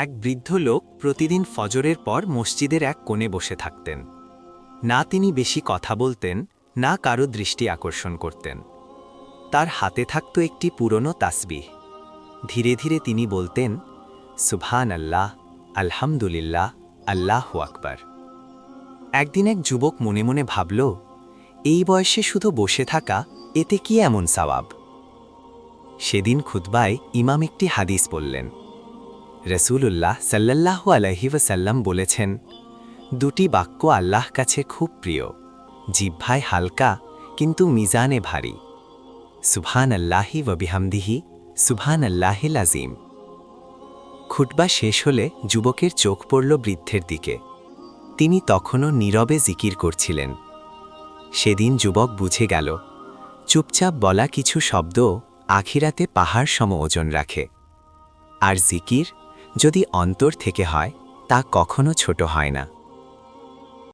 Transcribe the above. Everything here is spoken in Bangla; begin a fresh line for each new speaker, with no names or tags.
এক বৃদ্ধ লোক প্রতিদিন ফজরের পর মসজিদের এক কোণে বসে থাকতেন। না তিনি বেশি কথা বলতেন, না কারো দৃষ্টি আকর্ষণ করতেন। তার হাতে থাকত একটি পুরনো তাসবিহ। ধীরে ধীরে তিনি বলতেন, সুবহান আল্লাহ, আলহামদুলিল্লাহ, আল্লাহু আকবার। একদিন এক যুবক মনে মনে ভাবল, এই বয়সে শুধু বসে থাকা, এতে কি এমন সওয়াব? সেদিন খুতবায় ইমাম একটি হাদিস বললেন। রসূলুল্লাহ সাল্লাল্লাহু আলাইহি ওয়াসাল্লাম বলেছেন, দুটি বাক্য আল্লাহ কাছে খুব প্রিয়, জিহ্বায় হালকা কিন্তু মিজানে ভারী। সুবহান আল্লাহি ওয়া বিহামদিহি, সুবহান আল্লাহিল আযীম। খুতবা শেষ হলে যুবকের চোখ পড়ল বৃদ্ধের দিকে। তিনি তখনও নীরবে জিকির করছিলেন। সেদিন যুবক বুঝে গেল, চুপচাপ বলা কিছু শব্দ আখিরাতে পাহাড় সম ওজন রাখে। আর জিকির যদি অন্তর থেকে হয়, তা কখনো ছোট হয় না।